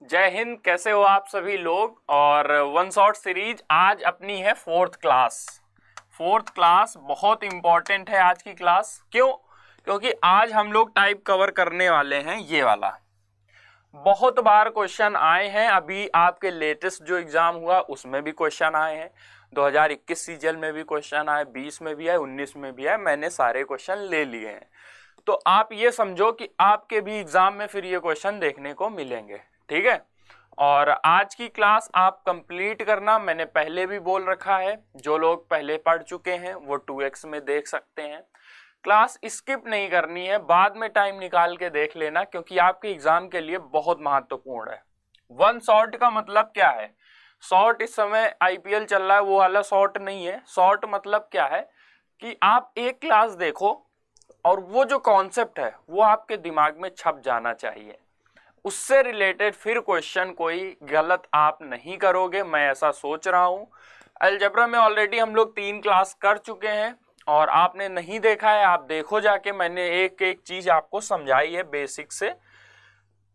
जय हिंद। कैसे हो आप सभी लोग। और वन शॉट सीरीज आज अपनी है फोर्थ क्लास बहुत इंपॉर्टेंट है आज की क्लास। क्यों? क्योंकि आज हम लोग टाइप कवर करने वाले हैं ये वाला। बहुत बार क्वेश्चन आए हैं, अभी आपके लेटेस्ट जो एग्जाम हुआ उसमें भी क्वेश्चन आए हैं, 2021 सीजन में भी क्वेश्चन आए, 20 में भी आए, 19 में भी आए। मैंने सारे क्वेश्चन ले लिए हैं, तो आप ये समझो कि आपके भी एग्जाम में फिर ये क्वेश्चन देखने को मिलेंगे। ठीक है। और आज की क्लास आप कंप्लीट करना, मैंने पहले भी बोल रखा है, जो लोग पहले पढ़ चुके हैं वो 2x में देख सकते हैं। क्लास स्किप नहीं करनी है, बाद में टाइम निकाल के देख लेना, क्योंकि आपके एग्जाम के लिए बहुत महत्वपूर्ण है। वन शॉट का मतलब क्या है? शॉट इस समय आईपीएल चल रहा है वो वाला शॉट नहीं है। शॉट मतलब क्या है कि आप एक क्लास देखो और वो जो कॉन्सेप्ट है वो आपके दिमाग में छप जाना चाहिए। उससे रिलेटेड फिर क्वेश्चन कोई गलत आप नहीं करोगे, मैं ऐसा सोच रहा हूं। अलजेब्रा में ऑलरेडी हम लोग 3 क्लास कर चुके हैं, और आपने नहीं देखा है आप देखो जाके। मैंने एक एक चीज आपको समझाई है, बेसिक से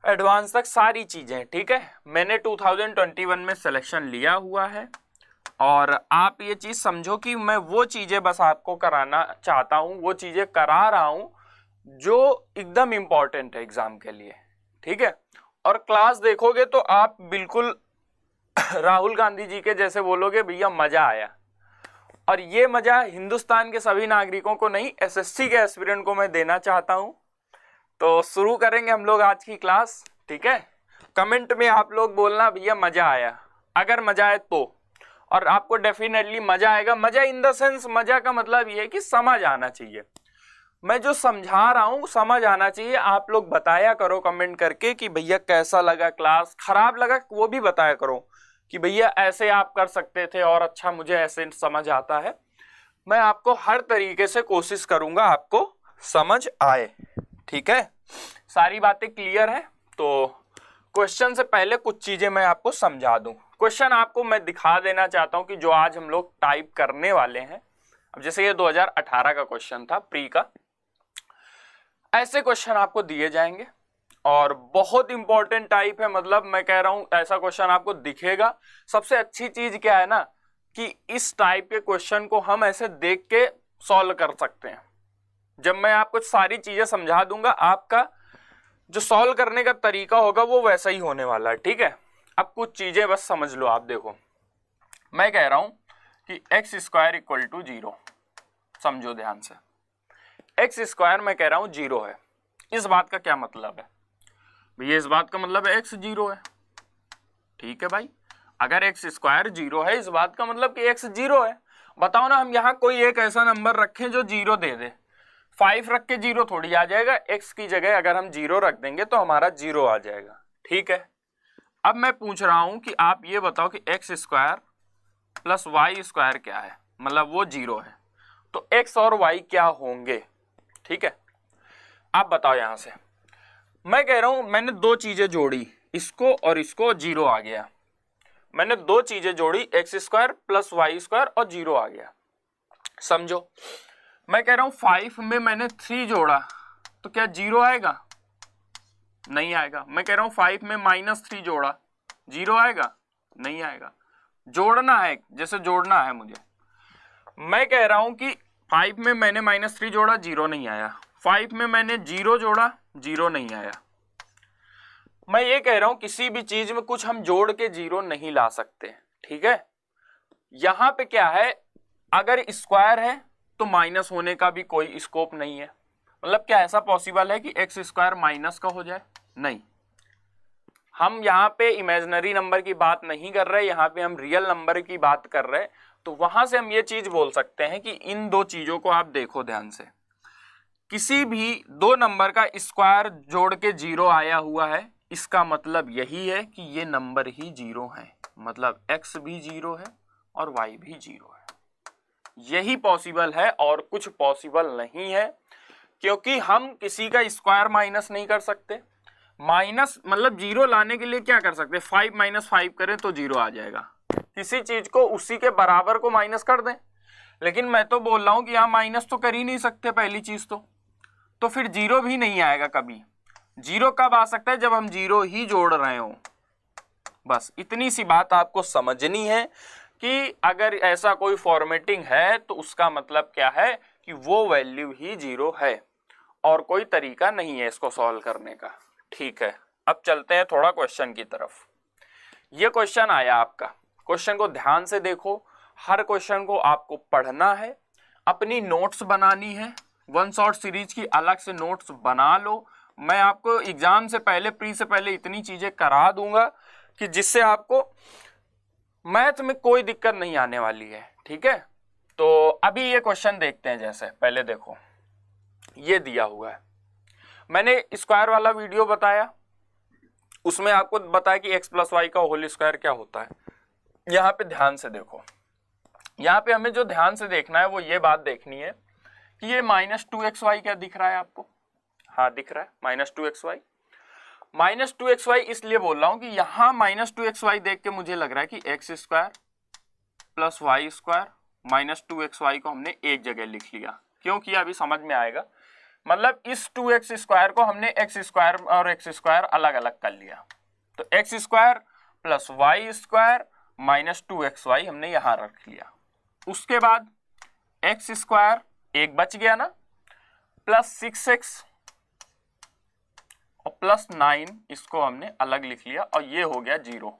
एडवांस तक सारी चीजें। ठीक है। मैंने 2021 में सिलेक्शन लिया हुआ है, और आप ये चीज समझो कि मैं वो चीजें बस आपको कराना चाहता हूं, वो चीजें करा रहा हूं जो एकदम इंपॉर्टेंट है एग्जाम के लिए। ठीक है। और क्लास देखोगे तो आप बिल्कुल राहुल गांधी जी के जैसे बोलोगे भैया मजा आया। और ये मजा हिंदुस्तान के सभी नागरिकों को नहीं, एसएससी के एस्पिरेंट को मैं देना चाहता हूं। तो शुरू करेंगे हम लोग आज की क्लास। ठीक है। कमेंट में आप लोग बोलना भैया मजा आया, अगर मजा आए तो। और आपको डेफिनेटली मजा आएगा। मजा इन द सेंस, मजा का मतलब ये है कि समझ आना चाहिए। मैं जो समझा रहा हूं समझ आना चाहिए। आप लोग बताया करो कमेंट करके कि भैया कैसा लगा क्लास, खराब लगा वो भी बताया करो कि भैया ऐसे आप कर सकते थे और अच्छा मुझे ऐसे समझ आता है। मैं आपको हर तरीके से कोशिश करूंगा आपको समझ आए। ठीक है। सारी बातें क्लियर है? तो क्वेश्चन से पहले कुछ चीजें मैं आपको समझा दूं। क्वेश्चन आपको मैं दिखा देना चाहता हूं कि जो आज हम लोग टाइप करने वाले हैं। अब जैसे ये 2018 का क्वेश्चन था, प्री का, ऐसे क्वेश्चन आपको दिए जाएंगे और बहुत इंपॉर्टेंट टाइप है। मतलब मैं कह रहा हूं ऐसा क्वेश्चन आपको दिखेगा। सबसे अच्छी चीज क्या है ना कि इस टाइप के क्वेश्चन को हम ऐसे देख के सॉल्व कर सकते हैं। जब मैं आपको सारी चीजें समझा दूंगा, आपका जो सॉल्व करने का तरीका होगा वो वैसा ही होने वाला है। ठीक है। अब कुछ चीजें बस समझ लो। आप देखो, मैं कह रहा हूं कि x स्क्वायर इक्वल टू 0। समझो ध्यान से, एक्स स्क्वायर मैं कह रहा हूं 0 है। इस बात का क्या मतलब है भैया? इस बात का मतलब है x 0 है। ठीक है भाई, अगर एक्स स्क्वायर 0 है, इस बात का मतलब कि x 0 है। बताओ ना, हम यहां कोई एक ऐसा नंबर रखें जो 0 दे दे। 5 रख के 0 थोड़ी आ जाएगा। x की जगह अगर हम 0 रख देंगे तो हमारा 0 आ जाएगा। ठीक है। अब मैं पूछ रहा हूं कि आप ये बताओ कि x square plus y square क्या है? मतलब वो 0 है, तो x और y क्या होंगे? ठीक है। आप बताओ। यहां से मैं कह रहा हूं मैंने दो चीजें जोड़ी, इसको और इसको, 0 आ गया। मैंने दो चीजें जोड़ी, x square plus y square और 0 आ गया। समझो, मैं कह रहा हूं 5 में मैंने 3 जोड़ा तो क्या 0 आएगा? नहीं आएगा। मैं कह रहा हूं 5 में -3 जोड़ा, 0 आएगा? नहीं आएगा। जोड़ना है, जैसे जोड़ना है मुझे। मैं कह रहा हूं कि 5 में मैंने -3 जोड़ा, 0 नहीं आया। 5 में मैंने 0 जोड़ा, 0 नहीं आया। मैं ये कह रहा हूं किसी भी चीज में कुछ हम जोड़ के 0 नहीं ला सकते। ठीक है। यहां पे क्या है, अगर स्क्वायर है तो माइनस होने का भी कोई स्कोप नहीं है। मतलब क्या ऐसा पॉसिबल है कि एक्स स्क्वायर माइनस का हो जाए? नहीं। हम यहाँ पे इमेजिनरी नंबर की बात नहीं कर रहे, यहाँ पे हम रियल नंबर की बात कर रहे। तो वहां से हम ये चीज बोल सकते हैं कि इन दो चीजों को आप देखो ध्यान से। किसी भी दो नंबर का स्क्वायर जोड़ के 0 आया हुआ है, इसका मतलब यही है कि ये नंबर ही 0 है। मतलब x भी 0 है और y भी 0 है। यही पॉसिबल है और कुछ पॉसिबल नहीं है, क्योंकि हम किसी का स्क्वायर माइनस नहीं कर सकते। माइनस मतलब 0 लाने के लिए क्या कर सकते? 5 - 5 करें तो 0 आ जाएगा। किसी चीज को उसी के बराबर को माइनस कर दें, लेकिन मैं तो बोल रहा हूं कि यहां माइनस तो कर ही नहीं सकते पहली चीज तो फिर 0 भी नहीं आएगा कभी। 0 कब आ सकता है? जब हम 0 ही जोड़ रहे हो। बस इतनी सी बात आपको समझनी है कि अगर ऐसा कोई फॉर्मेटिंग है तो उसका मतलब क्या है कि वो वैल्यू ही 0 है और कोई तरीका नहीं है इसको सॉल्व करने का। ठीक है, अब चलते हैं थोड़ा क्वेश्चन की तरफ। ये क्वेश्चन आया आपका, क्वेश्चन को ध्यान से देखो, हर क्वेश्चन को आपको पढ़ना है, अपनी नोट्स बनानी है, वन शॉट सीरीज की अलग से नोट्स बना लो। मैं आपको एग्जाम से पहले, प्री से पहले इतनी चीजें करा दूंगा कि जिससे आपको मैथ में कोई दिक्कत नहीं आने वाली है। ठीक है, तो अभी ये क्वेश्चन देखते हैं। जैसे पहले देखो, ये दिया हुआ है, मैंने स्क्वायर वाला वीडियो बताया, उसमें आपको बताया कि x प्लस वाई का होल स्क्वायर क्या होता है। यहाँ पे ध्यान से देखो, यहाँ पे हमें जो ध्यान से देखना है वो ये बात देखनी है कि ये -2xy क्या दिख रहा है आपको? हाँ दिख रहा है, -2xy। -2xy इसलिए बोल रहा हूं कि यहाँ -2xy देख के मुझे लग रहा है कि x square plus y square -2xy को हमने एक जगह लिख लिया। क्यों किया अभी समझ में आएगा। मतलब इस 2x स्क्वायर को हमने x स्क्वायर और x स्क्वायर अलग अलग कर लिया, तो x square plus y square -2xy हमने यहाँ रख लिया। उसके बाद x स्क्वायर एक बच गया ना, प्लस 6x और प्लस 9 इसको हमने अलग लिख लिया और ये हो गया 0।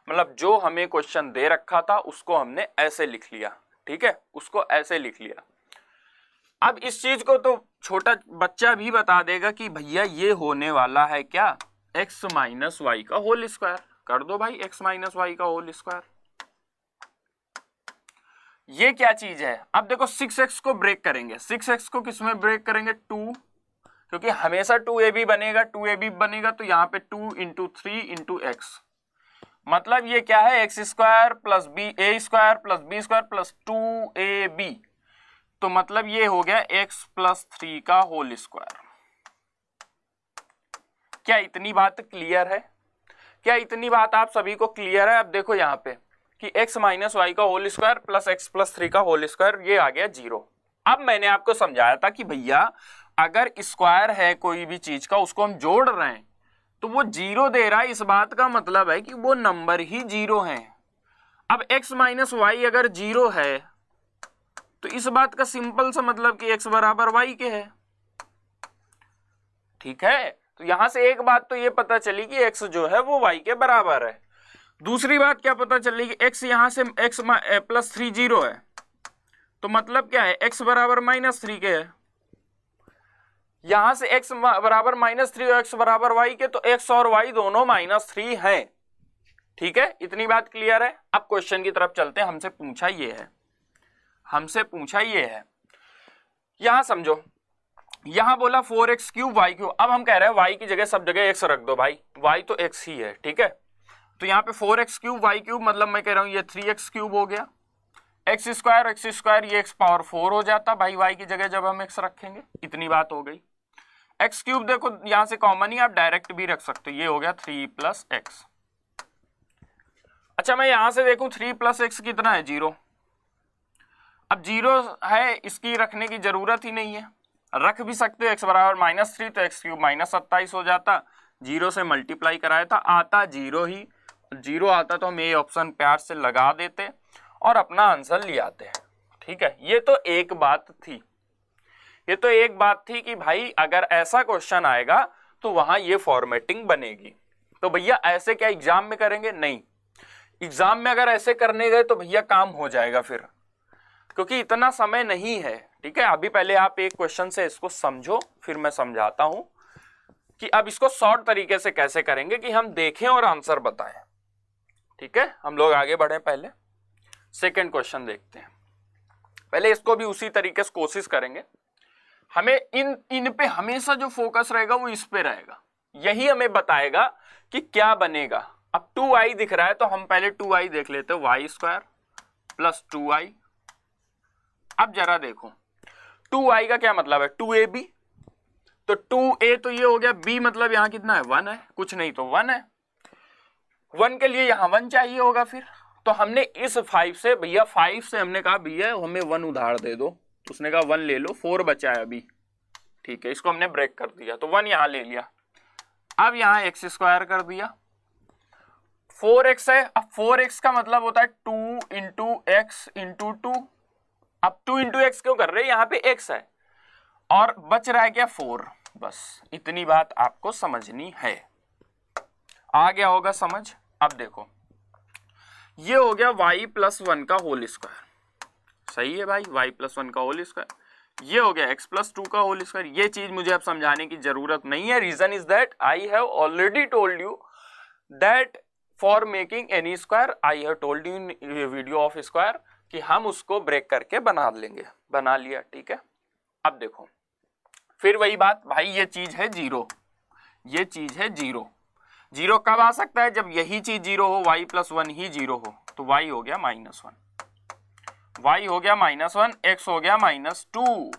मतलब जो हमें क्वेश्चन दे रखा था उसको हमने ऐसे लिख लिया। ठीक है, उसको ऐसे लिख लिया। अब इस चीज को तो छोटा बच्चा भी बता देगा कि भैया ये होने वाला है क्या, x माइनस वाई का होल स्क्वायर। कर दो भाई x माइनस वाई का होल स्क्वायर। ये क्या चीज है? अब देखो 6x को ब्रेक करेंगे, 6x को किस में ब्रेक करेंगे? 2, क्योंकि हमेशा 2ab बनेगा, 2ab बनेगा तो यहाँ पे 2 × 3 × x। मतलब ये क्या है, x square plus a square plus b square plus 2ab। तो मतलब ये हो गया x प्लस 3 का होल स्क्वायर। क्या इतनी बात क्लियर है? क्या इतनी बात आप सभी को क्लियर है? अब देखो यहाँ पे कि x माइनस वाई का whole square plus x plus 3 का होल स्क्वायर, ये आ गया 0। अब मैंने आपको समझाया था कि भैया अगर स्क्वायर है कोई भी चीज का, उसको हम जोड़ रहे हैं तो वो 0 दे रहा है, इस बात का मतलब है कि वो नंबर ही 0 है। अब x माइनस वाई अगर 0 है तो इस बात का सिंपल सा मतलब कि x बराबर y के है। ठीक है, तो यहां से एक बात तो ये पता चली कि x जो है वो y के बराबर है। दूसरी बात क्या पता चली कि x यहां से x प्लस 3 0 है, तो मतलब क्या है, x बराबर -3 के है। यहां से x बराबर -3 और x बराबर y के, तो x और y दोनों -3 हैं। ठीक है, इतनी बात क्लियर है। अब क्वेश्चन की तरफ चलते हैं। हमसे पूछा ये है, यहां समझो, यहां बोला 4x³ y³। अब हम कह रहे हैं y की जगह सब जगह x रख दो भाई, y तो x ही है। ठीक है, तो यहाँ पे 4x³ y³ मतलब मैं कह रहा हूं ये 3x³ हो गया। x स्क्वायर ये x पावर 4 हो जाता भाई y की जगह जब हम x रखेंगे। इतनी बात हो गई। x³ देखो यहां से कॉमन ही, आप डायरेक्ट भी रख सकते हो, ये हो गया 3 + x। अच्छा मैं यहां से देखूं 3 + x कितना है? 0। अब 0 है, इसकी रखने की जरूरत ही नहीं है, रख भी सकते हो। x बराबर -3 तो x³ -27 हो जाता। 0 से मल्टीप्लाई कराया था, आता 0 ही, 0 आता तो हम ये ऑप्शन प्यार से लगा देते और अपना आंसर ले आते हैं। ठीक है, ये तो एक बात थी कि भाई अगर ऐसा क्वेश्चन आएगा तो वहां ये फॉर्मेटिंग बनेगी। तो भैया ऐसे क्या एग्जाम में करेंगे? नहीं, एग्जाम में अगर ऐसे करने गए तो भैया काम हो जाएगा फिर, क्योंकि इतना समय नहीं है। ठीक है, अभी पहले आप एक क्वेश्चन से इसको समझो, फिर मैं समझाता हूं कि अब इसको शॉर्ट तरीके से कैसे करेंगे कि हम देखें और आंसर बताएं। ठीक है, हम लोग आगे बढ़े, पहले सेकंड क्वेश्चन देखते हैं। पहले इसको भी उसी तरीके से कोशिश करेंगे। हमें इन पे हमेशा जो फोकस रहेगा वो इस पे रहेगा, यही हमें बताएगा कि क्या बनेगा। अब 2i दिख रहा है तो हम पहले 2i देख लेते हैं, y² + 2i। अब जरा देखो 2i का क्या मतलब है? 2ab, तो 2a तो ये हो गया, b मतलब यहां कितना है? 1 है, कुछ नहीं तो 1 है। 1 के लिए यहां 1 चाहिए होगा फिर, तो हमने इस 5 से, भैया 5 से हमने कहा भैया हमें 1 उधार दे दो, तो उसने कहा 1 ले लो, 4 बचा है अभी। ठीक है, इसको हमने ब्रेक कर दिया, तो 1 यहां ले लिया। अब यहां x² कर दिया, 4x है। अब 4x का मतलब होता है 2 इंटू एक्स इंटू 2। अब 2 इंटू एक्स क्यों कर रहे हैं, यहाँ पे x है और बच रहा है क्या 4। बस इतनी बात आपको समझनी है। आ गया होगा समझ। अब देखो ये हो गया y प्लस 1 का होल स्क्वायर, सही है भाई, y प्लस 1 का होल स्क्वायर। ये हो गया x प्लस 2 का होल स्क्वायर। ये चीज मुझे अब समझाने की जरूरत नहीं है। Reason is that I have already told you that for making any square I have told you in video of square कि हम उसको ब्रेक करके बना लेंगे, बना लिया, ठीक है। अब देखो फिर वही बात भाई, ये चीज है 0, ये चीज है 0। 0 कब आ सकता है, जब यही चीज 0 हो, y प्लस 1 ही 0 हो, तो y हो गया -1, y हो गया -1, x हो गया -2।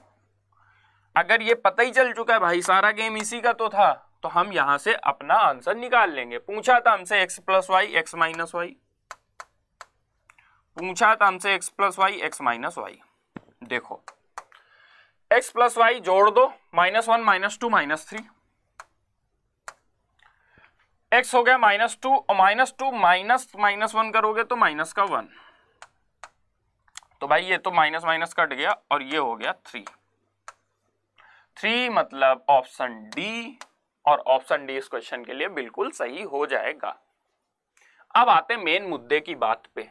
अगर ये पता ही चल चुका है भाई, सारा गेम इसी का तो था, तो हम यहां से अपना आंसर निकाल लेंगे। पूछा था हमसे x plus y x minus y, पूछा था हमसे x plus y x minus y. देखो x प्लस वाई जोड़ दो, -1 -2 -3, x हो गया -2 और -2 -1 करोगे तो माइनस का 1, तो भाई ये तो माइनस माइनस कट गया और ये हो गया 3 मतलब ऑप्शन डी, और ऑप्शन डी इस क्वेश्चन के लिए बिल्कुल सही हो जाएगा। अब आते हैं मेन मुद्दे की बात पे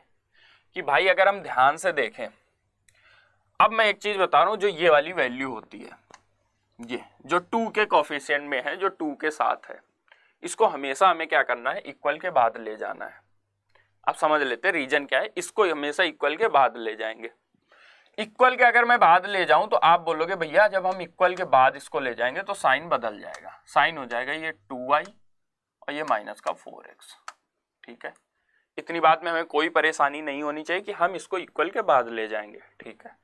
कि भाई अगर हम ध्यान से देखें, अब मैं एक चीज बता रहा हूं, जो ये वाली वैल्यू होती है, ये जो 2 के कोफिशिएंट में है, जो 2 के साथ है, इसको हमेशा हमें क्या करना है, इक्वल के बाद ले जाना है। अब समझ लेते हैं रीजन क्या है, इसको हमेशा इक्वल के बाद ले जाएंगे। इक्वल के अगर मैं बाद ले जाऊं तो आप बोलोगे भैया जब हम इक्वल के बाद इसको ले जाएंगे तो साइन बदल जाएगा, साइन हो जाएगा ये 2y और ये माइनस का 4x, ठीक है। इतनी बात में हमें कोई परेशानी नहीं होनी चाहिए कि हम इसको इक्वल के बाद ले जाएंगे, ठीक है।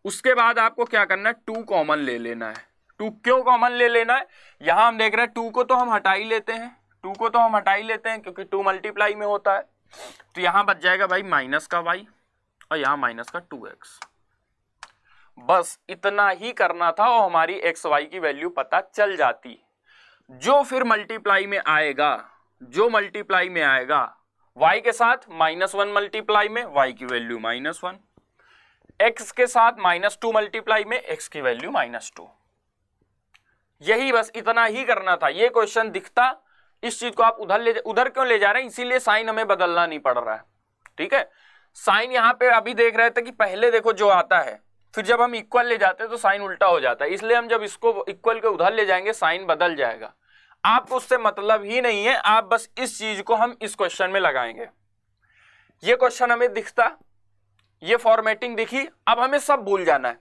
उसके बाद आपको क्या करना है, 2 कॉमन ले लेना है। 2 क्यों कॉमन ले लेना है, यहां हम देख रहे हैं 2 को तो हम हटा ही लेते हैं, 2 को तो हम हटा ही लेते हैं क्योंकि 2 मल्टीप्लाई में होता है, तो यहां बच जाएगा भाई माइनस का y और यहां माइनस का 2x। बस इतना ही करना था और हमारी एक्स वाई की वैल्यू पता चल जाती। जो फिर मल्टीप्लाई में आएगा, जो मल्टीप्लाई में आएगा y के साथ -1 मल्टीप्लाई में y की वैल्यू -1, x के साथ -2 मल्टीप्लाई में x की वैल्यू -2। यही बस इतना ही करना था। ये क्वेश्चन दिखता, इस चीज को आप उधर क्यों ले जा रहे हैं, इसीलिए साइन हमें बदलना नहीं पड़ रहा है, ठीक है। साइन यहां पे अभी देख रहे थे कि पहले देखो जो आता है, फिर जब हम इक्वल ले जाते हैं तो साइन उल्टा हो जाता है, इसलिए हम जब इसको इक्वल के उधर ले जाएंगे साइन बदल जाएगा। आपको उससे मतलब ही नहीं है, आप बस इस चीज को हम इस क्वेश्चन में लगाएंगे। ये क्वेश्चन हमें दिखता, ये फॉर्मेटिंग दिखी, अब हमें सब भूल जाना है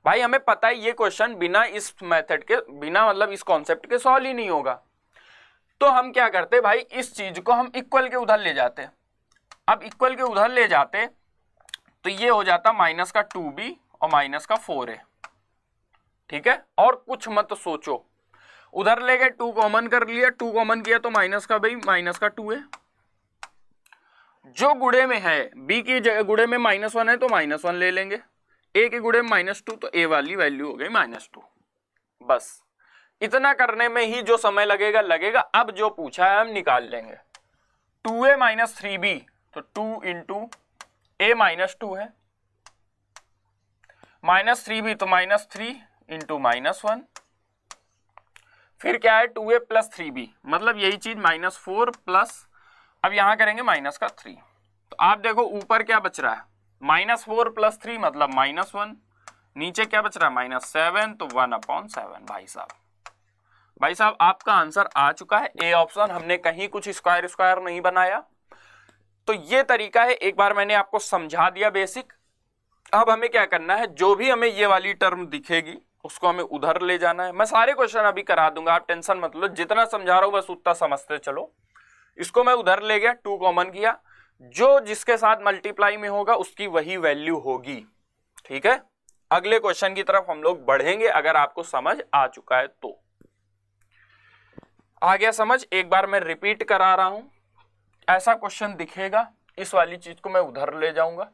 भाई। हमें पता है ये क्वेश्चन बिना इस मेथड के, बिना मतलब इस कॉन्सेप्ट के सॉल्व ही नहीं होगा। तो हम क्या करते भाई, इस चीज को हम इक्वल के उधर ले जाते। अब इक्वल के उधर ले जाते तो ये हो जाता माइनस का 2b और माइनस का 4a, ठीक है। और कुछ मत सोचो, उधर ले गए 2 कॉमन कर लिया, 2 कॉमन किया तो माइनस का भाई माइनस का 2a। जो गुड़े में है, b की जगह गुड़े में -1 है तो -1 ले लेंगे, a के गुड़े में -2 तो a वाली वैल्यू हो गई -2। बस इतना करने में ही जो समय लगेगा लगेगा। अब जो पूछा है हम निकाल लेंगे। 2a - 3b तो 2 इंटू a -2 है, -3b तो -3 इंटू -1, फिर क्या है 2a + 3b मतलब यही चीज -4 प्लस, अब यहां करेंगे -3। तो आप देखो ऊपर क्या बच रहा है, -4 + 3 मतलब -1, नीचे क्या बच रहा है -7 तो 1/7। भाई साहब आपका आंसर आ चुका है, ए ऑप्शन। हमने कहीं कुछ स्क्वायर नहीं बनाया। तो ये तरीका है, एक बार मैंने आपको समझा दिया बेसिक। अब हमें क्या करना है, जो भी हमें ये वाली टर्म दिखेगी उसको हमें उधर ले जाना है। मैं सारे क्वेश्चन अभी करा दूंगा, आप टेंशन मत लो, जितना समझा रहा हूं बस उतना समझते चलो। इसको मैं उधर ले गया, 2 कॉमन किया, जो जिसके साथ मल्टीप्लाई में होगा उसकी वही वैल्यू होगी, ठीक है। अगले क्वेश्चन की तरफ हम लोग बढ़ेंगे, अगर आपको समझ आ चुका है तो। आ गया समझ, एक बार मैं रिपीट करा रहा हूं। ऐसा क्वेश्चन दिखेगा, इस वाली चीज को मैं उधर ले जाऊंगा,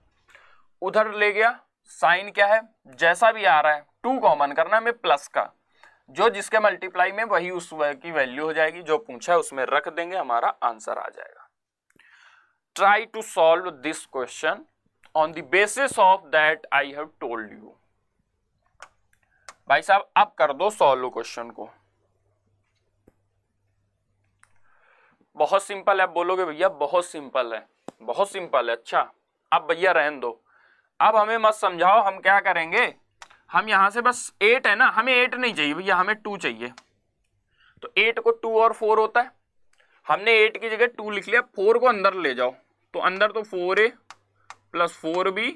उधर ले गया, साइन क्या है जैसा भी आ रहा है 2 कॉमन करना है, में प्लस का, जो जिसके मल्टीप्लाई में वही उस की वैल्यू हो जाएगी, जो पूछा है उसमें रख देंगे, हमारा आंसर आ जाएगा। try to solve this question on the basis of that I have told you. भाई साहब अब कर दो सॉल्व क्वेश्चन को, बहुत सिंपल है। बोलोगे भैया बहुत सिंपल है, बहुत सिंपल है। अच्छा अब भैया रहने दो, अब हमें मत समझाओ। हम क्या करेंगे, हम यहां से बस 8 है ना, हमें 8 नहीं चाहिए भैया, हमें 2 चाहिए। तो 8 को 2 और 4 होता है, हमने 8 की जगह 2 लिख लिया। 4 को अंदर ले जाओ, तो अंदर तो 4a plus 4b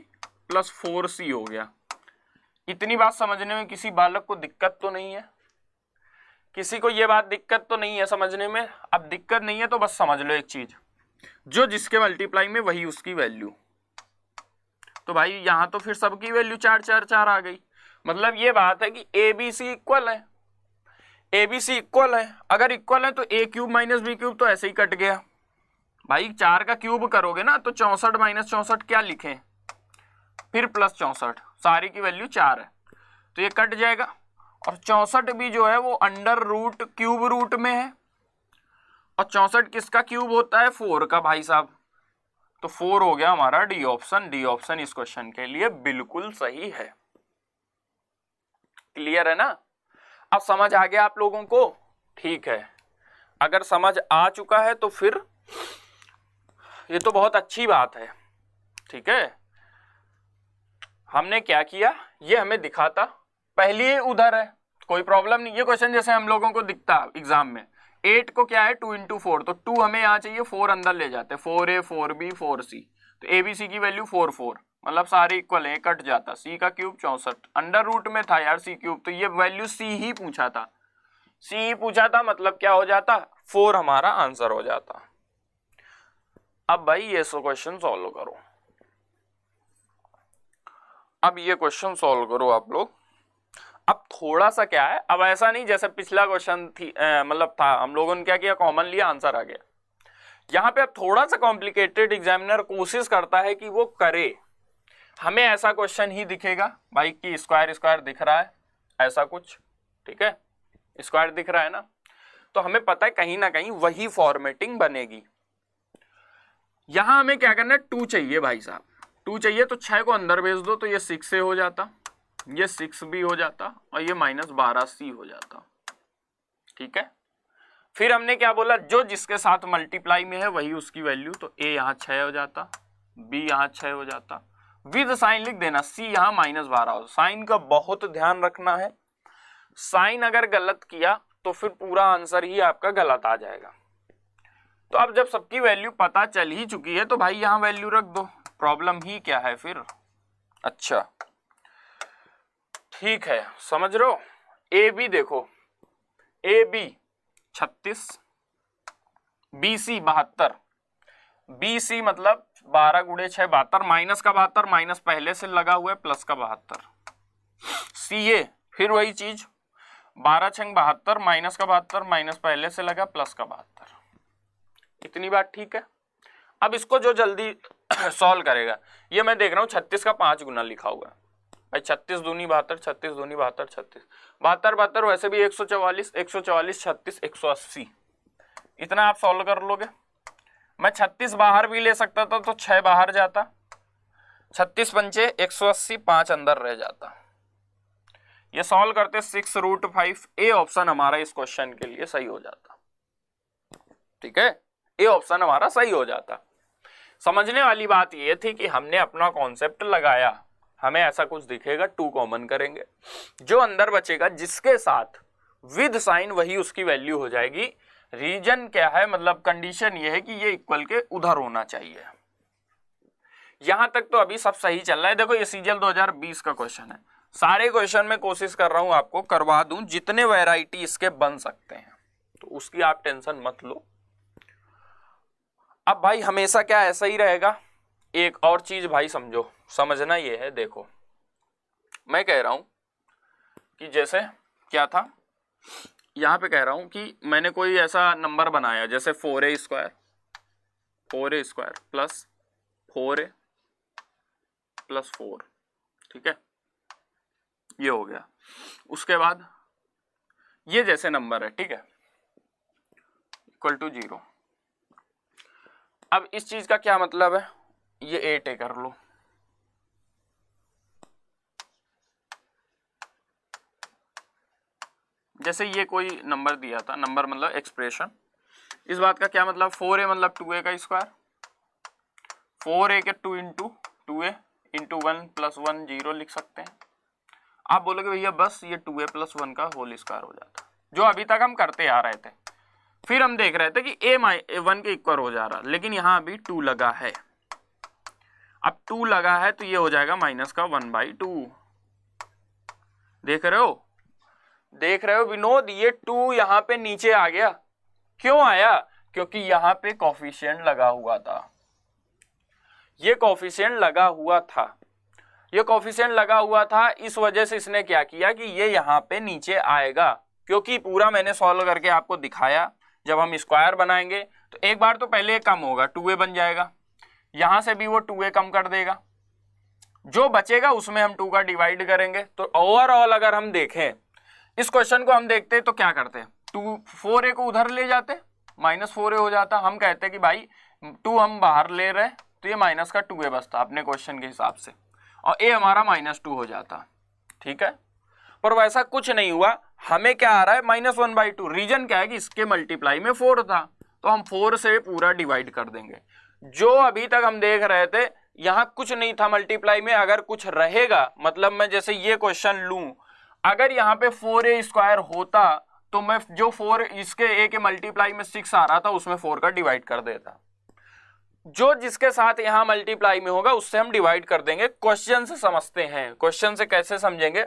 plus 4c हो गया। इतनी बात समझने में किसी बालक को दिक्कत तो नहीं है? किसी को ये बात दिक्कत तो नहीं है समझने में? अब दिक्कत नहीं है तो बस समझ लो एक चीज, जो जिसके मल्टीप्लाई में वही उसकी वैल्यू। तो भाई यहां तो फिर सबकी वैल्यू 4 4 4 आ गई। मतलब ये बात है कि ए बी सी इक्वल है, ए बी सी इक्वल है। अगर इक्वल है तो ए क्यूब माइनस बी क्यूब तो ऐसे ही कट गया। भाई 4 का क्यूब करोगे ना तो 64 माइनस 64 क्या लिखें, फिर प्लस 64, सारी की वैल्यू 4 है तो ये कट जाएगा। और 64 भी जो है वो अंडर रूट क्यूब रूट में है, और 64 किसका क्यूब होता है, 4 का भाई साहब। तो 4 हो गया हमारा डी ऑप्शन। डी ऑप्शन इस क्वेश्चन के लिए बिल्कुल सही है। क्लियर है ना? अब समझ आ गया आप लोगों को? ठीक है, अगर समझ आ चुका है तो फिर ये तो बहुत अच्छी बात है। ठीक है, हमने क्या किया, ये हमें दिखा था, पहले उधर है, कोई प्रॉब्लम नहीं। ये क्वेश्चन जैसे हम लोगों को दिखता एग्जाम में, 8 को क्या है 2 इंटू 4, तो 2 हमें यहाँ चाहिए, 4 अंदर ले जाते, 4a 4b 4c, तो ए बी सी की वैल्यू 4 4, मतलब सारे इक्वल है, कट जाता। सी का क्यूब 64, अंडर रूट में था यार सी क्यूब, तो ये वैल्यू सी ही पूछा था, सी ही पूछा था, मतलब क्या हो जाता, 4 हमारा आंसर हो जाता। अब भाई ये क्वेश्चन सॉल्व करो, अब ये क्वेश्चन सॉल्व करो आप लोग। अब थोड़ा सा क्या है, अब ऐसा नहीं जैसे पिछला क्वेश्चन थी मतलब था, हम लोगों ने क्या किया, कॉमन लिया, आंसर आ गया। यहाँ पे अब थोड़ा सा कॉम्प्लिकेटेड एग्जामिनर कोशिश करता है कि वो करे, हमें ऐसा क्वेश्चन ही दिखेगा भाई कि स्क्वायर स्क्वायर दिख रहा है, ऐसा कुछ, ठीक है, स्क्वायर दिख रहा है ना, तो हमें पता है कहीं ना कहीं वही फॉर्मेटिंग बनेगी। यहां हमें क्या करना है, 2 चाहिए भाई साहब, 2 चाहिए, तो 6 को अंदर भेज दो तो ये 6 से हो जाता, ये 6 भी हो जाता, और ये -12c हो जाता। ठीक है, फिर हमने क्या बोला, जो जिसके साथ मल्टीप्लाई में है वही उसकी वैल्यू, तो a यहाँ 6 हो जाता, b यहाँ 6 हो जाता, विद साइन लिख देना, c यहाँ -12 हो। साइन का बहुत ध्यान रखना है, साइन अगर गलत किया तो फिर पूरा आंसर ही आपका गलत आ जाएगा। तो अब जब सबकी वैल्यू पता चल ही चुकी है तो भाई यहां वैल्यू रख दो, प्रॉब्लम ही क्या है फिर। अच्छा ठीक है, समझ रहे हो। ए बी देखो, A B 36, B C 72, B C मतलब 12 गुणे 6 72, माइनस का 72, माइनस पहले से लगा हुआ है, प्लस का 72, सी ए फिर वही चीज, 12 छंग 72, माइनस का 72, माइनस पहले से लगा, प्लस का 72। इतनी बात ठीक है। अब इसको जो जल्दी सॉल्व करेगा, ये मैं देख रहा हूं 36 का 5 गुना लिखा हुआ है भाई, 36 दूनी 72, 36 दूनी 72, 36 72 72, वैसे भी 144 144 36 180, इतना आप सॉल्व कर लोगे। मैं 36 बाहर भी ले सकता था तो 6 बाहर जाता, 36 पंचे 180, 5 अंदर रह जाता। ये सॉल्व करते 6√5, ए ऑप्शन हमारा इस क्वेश्चन के लिए सही हो जाता। ठीक है, ए ऑप्शन हमारा सही हो जाता। समझने वाली बात ये थी कि हमने अपना कॉन्सेप्ट लगाया, हमें ऐसा कुछ दिखेगा, 2 कॉमन करेंगे, जो अंदर बचेगा जिसके साथ विद साइन वही उसकी वैल्यू हो जाएगी। रीजन क्या है, मतलब कंडीशन ये है कि ये इक्वल के उधर होना चाहिए। यहां तक तो अभी सब सही चल रहा है। देखो ये सीजीएल 2020 का क्वेश्चन है, सारे क्वेश्चन में कोशिश कर रहा हूं आपको करवा दूं जितने वैरायटी इसके बन सकते हैं, तो उसकी आप टेंशन मत लो। अब भाई हमेशा क्या ऐसा ही रहेगा, एक और चीज भाई समझो, समझना ये है, देखो मैं कह रहा हूं कि जैसे क्या था, यहां पे कह रहा हूं कि मैंने कोई ऐसा नंबर बनाया जैसे 4a square plus 4a plus 4, ठीक है, ये हो गया। उसके बाद ये जैसे नंबर है, ठीक है, इक्वल टू 0। अब इस चीज का क्या मतलब है, ये 8 कर लो, जैसे ये कोई नंबर दिया था, नंबर मतलब एक्सप्रेशन, इस बात का क्या मतलब 4a मतलब 2a का स्क्वायर, 4a के 2 इंटू 2a इंटू 1 प्लस 1 0 लिख सकते हैं। आप बोलोगे भैया बस ये 2a प्लस 1 का होल स्क्वायर हो जाता, जो अभी तक हम करते आ रहे थे। फिर हम देख रहे थे कि a 1 के इक्वल हो जा रहा, लेकिन यहाँ अभी 2 लगा है। अब 2 लगा है तो ये हो जाएगा माइनस का 1/2। देख रहे हो विनोद, ये 2 यहाँ पे नीचे आ गया। क्यों आया? क्योंकि यहाँ पे कोफिशिएंट लगा हुआ था, ये कोफिशिएंट लगा हुआ था, ये कोफिशिएंट लगा हुआ था। इस वजह से इसने क्या किया कि ये यहाँ पे नीचे आएगा, क्योंकि पूरा मैंने सॉल्व करके आपको दिखाया। जब हम स्क्वायर बनाएंगे तो एक बार तो पहले कम होगा, 2a बन जाएगा, यहां से भी वो 2a कम कर देगा, जो बचेगा उसमें हम 2 का डिवाइड करेंगे। तो ओवरऑल अगर हम देखें इस क्वेश्चन को, हम देखते तो क्या करते हैं, 4a को उधर ले जाते, -4a हो जाता। हम कहते कि भाई 2 हम बाहर ले रहे तो ये माइनस का 2a बचता अपने क्वेश्चन के हिसाब से, और a हमारा -2 हो जाता। ठीक है, पर वैसा कुछ नहीं हुआ, हमें क्या आ रहा है -1/2। रीजन क्या है कि इसके मल्टीप्लाई में 4 था, तो हम 4 से पूरा डिवाइड कर देंगे। जो अभी तक हम देख रहे थे यहाँ कुछ नहीं था मल्टीप्लाई में, अगर कुछ रहेगा, मतलब मैं जैसे ये क्वेश्चन लूं, अगर यहाँ पे 4a स्क्वायर होता तो मैं जो 4 इसके a के मल्टीप्लाई में 6 आ रहा था उसमें 4 का डिवाइड कर देता। जो जिसके साथ यहाँ मल्टीप्लाई में होगा उससे हम डिवाइड कर देंगे। क्वेश्चन से समझते हैं, क्वेश्चन से कैसे समझेंगे।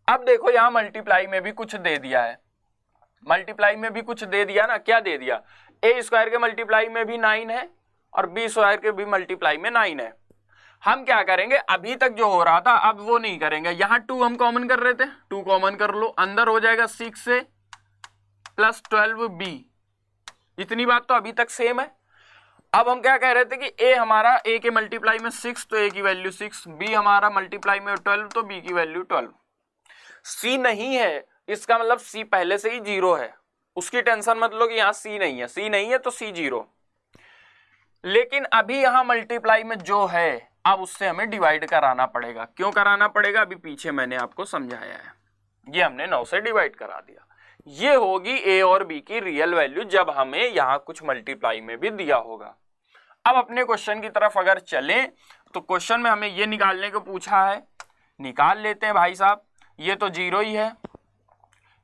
अब देखो यहाँ मल्टीप्लाई में भी कुछ दे दिया है, मल्टीप्लाई में भी कुछ दे दिया ना। क्या दे दिया? a स्क्वायर के मल्टीप्लाई में भी 9 है और b स्क्वायर के भी मल्टीप्लाई में 9 है। हम क्या करेंगे, अभी तक जो हो रहा था अब वो नहीं करेंगे। यहाँ 2 हम कॉमन कर रहे थे, 2 कॉमन कर लो, अंदर हो जाएगा 6 से प्लस 12b। इतनी बात तो अभी तक सेम है। अब हम क्या कह रहे थे कि a हमारा a के मल्टीप्लाई में 6 तो a की वैल्यू 6, b हमारा मल्टीप्लाई में 12 तो b की वैल्यू 12। c नहीं है, इसका मतलब c पहले से ही 0 है, उसकी टेंशन मत लो कि यहाँ c नहीं है, c नहीं है तो c 0। लेकिन अभी यहाँ मल्टीप्लाई में जो है अब उससे हमें डिवाइड कराना पड़ेगा। क्यों कराना पड़ेगा? अभी पीछे मैंने आपको समझाया है। ये हमने 9 से डिवाइड करा दिया। ये होगी a और b की रियल वैल्यू जब हमें यहाँ कुछ मल्टीप्लाई में भी दिया होगा। अब अपने क्वेश्चन की तरफ अगर चलें तो क्वेश्चन में हमें ये निकालने को पूछा है, निकाल लेते हैं भाई साहब। ये तो 0 ही है,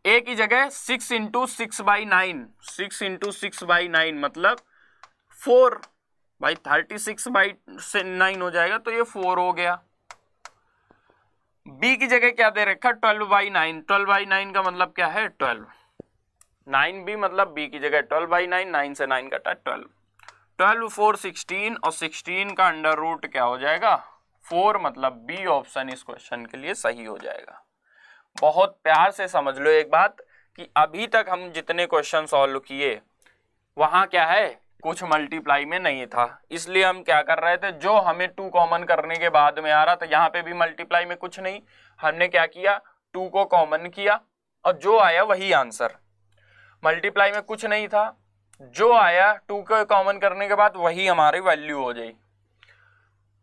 a की जगह 6 इंटू 6/9, 6 इंटू 6/9 मतलब 4 भाई, 36/9 हो जाएगा तो ये 4 हो गया। b की जगह क्या दे रखा? 12/9, 12/9 का मतलब क्या है? 12। 9b मतलब b की जगह 12/9, 9 से 9 कटा 12, 12 4 16 और 16 का अंडर रूट क्या हो जाएगा? 4, मतलब b ऑप्शन इस क्वेश्चन के लिए सही हो जाएगा। बहुत प्यार से समझ लो एक बात कि अभी तक हम जितने क्वेश्चन सॉल्व किए वहां क्या है, कुछ मल्टीप्लाई में नहीं था, इसलिए हम क्या कर रहे थे, जो हमें 2 कॉमन करने के बाद में आ रहा था, यहाँ पे भी मल्टीप्लाई में कुछ नहीं, हमने क्या किया 2 को कॉमन किया और जो आया वही आंसर। मल्टीप्लाई में कुछ नहीं था, जो आया 2 को कॉमन करने के बाद वही हमारी वैल्यू हो जाए।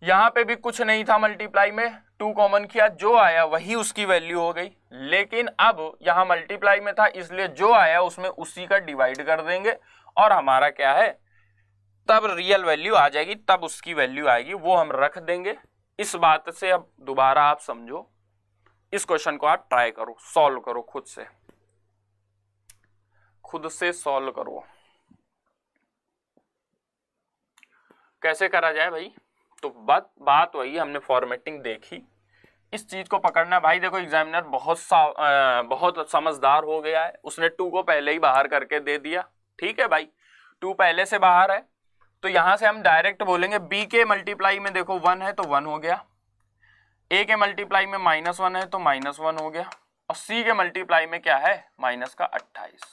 यहाँ पे भी कुछ नहीं था मल्टीप्लाई में, 2 कॉमन किया, जो आया वही उसकी वैल्यू हो गई। लेकिन अब यहाँ मल्टीप्लाई में था इसलिए जो आया उसमें उसी का डिवाइड कर देंगे और हमारा क्या है, तब रियल वैल्यू आ जाएगी, तब उसकी वैल्यू आएगी, वो हम रख देंगे। इस बात से अब दोबारा आप समझो, इस क्वेश्चन को आप ट्राई करो, सॉल्व करो, खुद से सॉल्व करो। कैसे करा जाए भाई? तो बात वही, हमने फॉर्मेटिंग देखी, इस चीज को पकड़ना भाई। देखो एग्जामिनर बहुत समझदार हो गया है, उसने 2 को पहले ही बाहर करके दे दिया। ठीक है भाई, 2 पहले से बाहर है तो यहां से हम डायरेक्ट बोलेंगे b के मल्टीप्लाई में देखो 1 है तो 1 हो गया, a के मल्टीप्लाई में -1 है तो -1 हो गया, और c के मल्टीप्लाई में क्या है -28।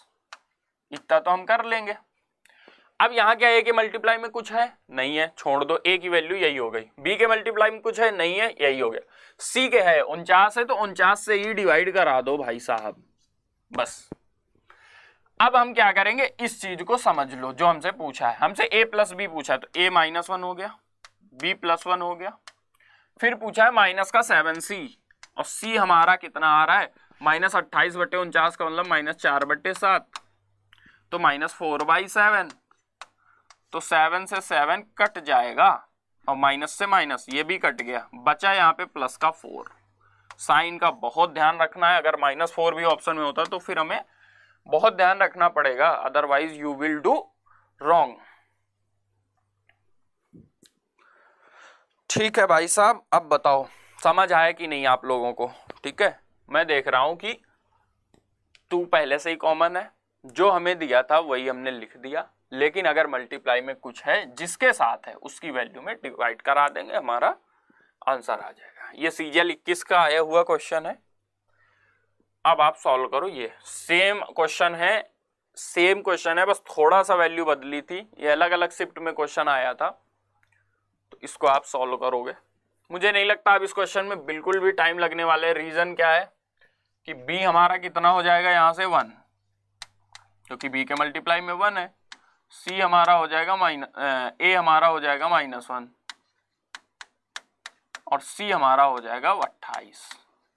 इतना तो हम कर लेंगे। अब यहाँ क्या a के मल्टीप्लाई में कुछ है? नहीं है, छोड़ दो, a की वैल्यू यही हो गई। b के मल्टीप्लाई में कुछ है? नहीं है, यही हो गया। c के है 49 है तो 49 से ही डिवाइड करा दो भाई साहब, बस। अब हम क्या करेंगे, इस चीज को समझ लो जो हमसे पूछा है, हमसे a प्लस बी पूछा है, तो a -1 हो गया, b +1 हो गया, फिर पूछा है माइनस का 7c, और c हमारा कितना आ रहा है, -28/49 का मतलब -4/7, तो -4/7, तो 7 से 7 कट जाएगा, और माइनस से माइनस ये भी कट गया, बचा यहाँ पे प्लस का 4। साइन का बहुत ध्यान रखना है, अगर -4 भी ऑप्शन में होता तो फिर हमें बहुत ध्यान रखना पड़ेगा, otherwise you will do wrong. ठीक है भाई साहब, अब बताओ समझ आया कि नहीं आप लोगों को? ठीक है, मैं देख रहा हूं कि 2 पहले से ही कॉमन है, जो हमें दिया था वही हमने लिख दिया, लेकिन अगर मल्टीप्लाई में कुछ है जिसके साथ है उसकी वैल्यू में डिवाइड करा देंगे, हमारा आंसर आ जाएगा। ये सीजीएल 21 का आया हुआ क्वेश्चन है। अब आप सॉल्व करो, ये सेम क्वेश्चन है, बस थोड़ा सा वैल्यू बदली थी, ये अलग अलग शिफ्ट में क्वेश्चन आया था, तो इसको आप सॉल्व करोगे। मुझे नहीं लगता अब इस क्वेश्चन में बिल्कुल भी टाइम लगने वाला है। रीजन क्या है कि b हमारा कितना हो जाएगा यहाँ से 1, क्योंकि b के मल्टीप्लाई में 1 है, c हमारा हो जाएगा a हमारा हो जाएगा -1, और c हमारा हो जाएगा 28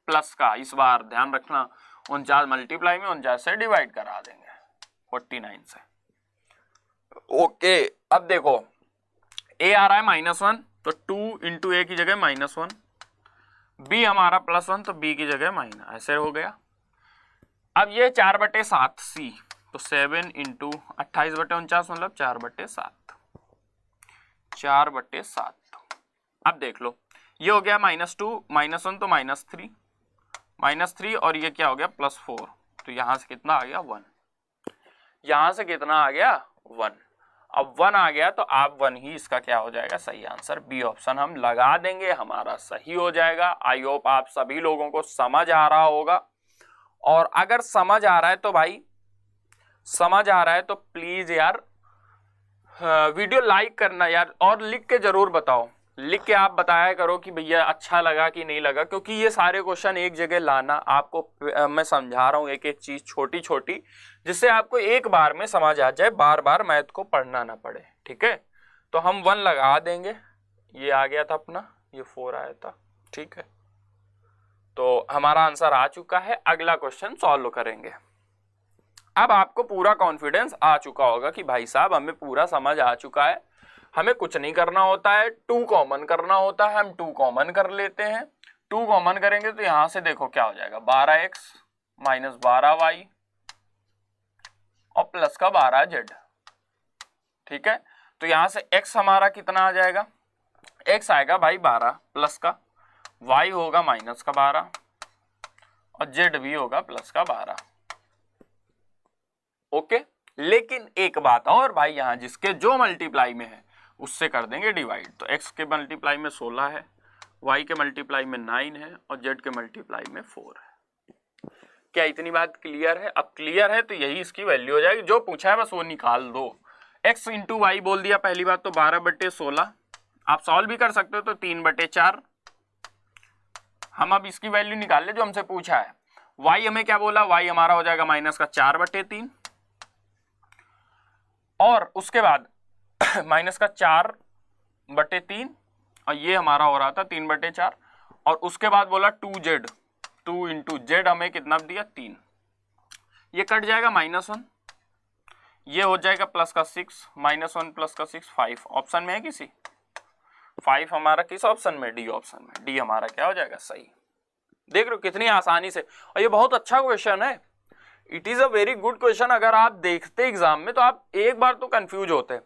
प्लस का, इस बार ध्यान रखना 49 मल्टीप्लाई में 49 से डिवाइड करा देंगे 49 से। ओके, अब देखो a आ रहा है -1, तो 2 × a की जगह -1, b हमारा +1, तो b की जगह माइनस, ऐसे हो गया। अब ये 4/7 c, तो 7 × 28/49 मतलब 4/7, 4/7। अब देख लो, ये हो गया -2 -1 तो -3 और ये क्या हो गया +4, तो यहां से कितना आ गया 1, यहां से कितना आ गया 1। अब 1 आ गया तो आप 1 ही इसका क्या हो जाएगा सही आंसर, बी ऑप्शन हम लगा देंगे, हमारा सही हो जाएगा। आई होप आप सभी लोगों को समझ आ रहा होगा, और अगर समझ आ रहा है तो भाई, समझ आ रहा है तो प्लीज यार वीडियो लाइक करना यार, और लिख के जरूर बताओ, लिख के आप बताया करो कि भैया अच्छा लगा कि नहीं लगा, क्योंकि ये सारे क्वेश्चन एक जगह लाना आपको मैं समझा रहा हूँ एक एक चीज छोटी छोटी, जिससे आपको एक बार में समझ आ जाए, बार बार मैथ को पढ़ना ना पड़े। ठीक है, तो हम 1 लगा देंगे, ये आ गया था अपना, ये 4 आया था। ठीक है, तो हमारा आंसर आ चुका है। अगला क्वेश्चन सॉल्व करेंगे। अब आपको पूरा कॉन्फिडेंस आ चुका होगा कि भाई साहब हमें पूरा समझ आ चुका है, हमें कुछ नहीं करना होता है, 2 कॉमन करना होता है, हम 2 कॉमन कर लेते हैं। 2 कॉमन करेंगे तो यहां से देखो क्या हो जाएगा, 12x - 12y और प्लस का 12z। ठीक है, तो यहां से x हमारा कितना आ जाएगा, x आएगा भाई 12 प्लस का, y होगा -12 और z भी होगा प्लस का 12। ओके, लेकिन एक बात और भाई, यहां जिसके जो मल्टीप्लाई में है उससे कर देंगे डिवाइड, तो x के मल्टीप्लाई में 16 है, y के मल्टीप्लाई में 9 है और z के मल्टीप्लाई में 4 है। क्या इतनी बात क्लियर है? अब क्लियर है तो यही इसकी वैल्यू हो जाएगी, जो पूछा है बस वो निकाल दो। x × y बोल दिया पहली बात, तो 12/16, आप सॉल्व भी कर सकते हो, तो 3/4। हम अब इसकी वैल्यू निकाल ले जो हमसे पूछा है। y हमें क्या बोला, y हमारा हो जाएगा -4/3, और उसके बाद -4/3, और ये हमारा हो रहा था 3/4, और उसके बाद बोला 2z, 2 × z हमें कितना दिया 3, ये कट जाएगा -1, ये हो जाएगा प्लस का 6, -1 प्लस का 6 5, ऑप्शन में है किसी 5 हमारा किस ऑप्शन में, डी ऑप्शन में, डी हमारा क्या हो जाएगा सही। देख रहे हो कितनी आसानी से, और ये बहुत अच्छा क्वेश्चन है, it is a very good question. अगर आप देखते एग्जाम में तो आप एक बार तो कंफ्यूज होते,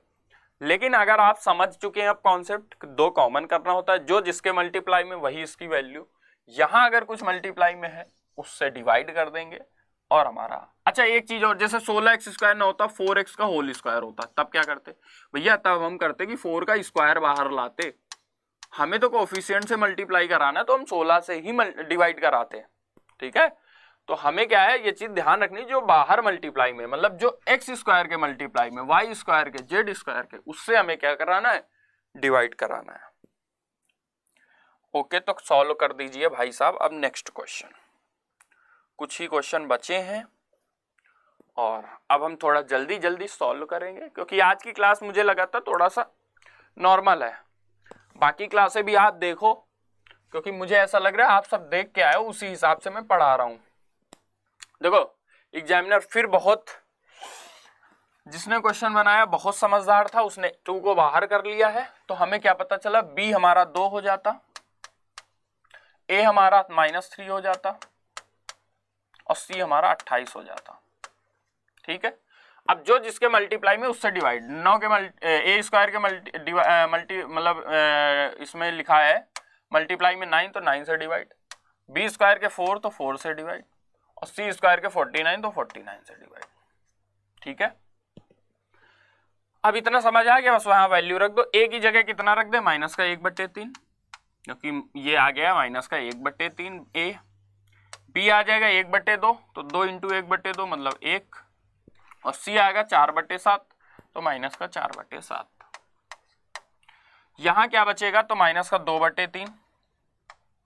लेकिन अगर आप समझ चुके हैं अब कॉन्सेप्ट, 2 कॉमन करना होता है, जो जिसके मल्टीप्लाई में वही इसकी वैल्यू, यहां अगर कुछ मल्टीप्लाई में है उससे डिवाइड कर देंगे और हमारा। अच्छा एक चीज और, जैसे 16x² ना होता 4x का होल स्क्वायर होता, तब क्या करते भैया, तब हम करते कि 4 का स्क्वायर बाहर लाते, हमें तो कोफिशिएंट से मल्टीप्लाई कराना है तो हम 16 से ही डिवाइड कराते हैं। ठीक है, तो हमें क्या है ये चीज ध्यान रखनी, जो बाहर मल्टीप्लाई में, मतलब जो x² के मल्टीप्लाई में, y² के, z² के, उससे हमें क्या कराना है डिवाइड कराना है। ओके, तो सॉल्व कर दीजिए भाई साहब। अब नेक्स्ट क्वेश्चन, कुछ ही क्वेश्चन बचे हैं और अब हम थोड़ा जल्दी जल्दी सॉल्व करेंगे, क्योंकि आज की क्लास मुझे लगा था थोड़ा सा नॉर्मल है। बाकी क्लासें भी आप देखो, क्योंकि मुझे ऐसा लग रहा है आप सब देख के आए हो, उसी हिसाब से मैं पढ़ा रहा हूं। देखो एग्जामिनर फिर बहुत, जिसने क्वेश्चन बनाया बहुत समझदार था, उसने 2 को बाहर कर लिया है। तो हमें क्या पता चला, बी हमारा 2 हो जाता, ए हमारा -3 हो जाता और सी हमारा 28 हो जाता। ठीक है, अब जो जिसके मल्टीप्लाई में उससे डिवाइड, 9 के ए स्क्वायर के मल्टी मतलब इसमें लिखा है मल्टीप्लाई में 9 तो 9 से डिवाइड, बी स्क्वायर के 4 तो 4 से डिवाइड और सी स्क्वायर के 49 तो 49 से डिवाइड। ठीक है, अब इतना समझ आ गया, बस वहां वैल्यू रख दो। ए की जगह कितना रख दे, -1/3, क्योंकि ये आ गया -1/3 ए। बी आ जाएगा 1/2, तो 2 × 1/2 मतलब 1, और सी आएगा 4/7 तो -4/7। यहां क्या बचेगा, तो -2/3,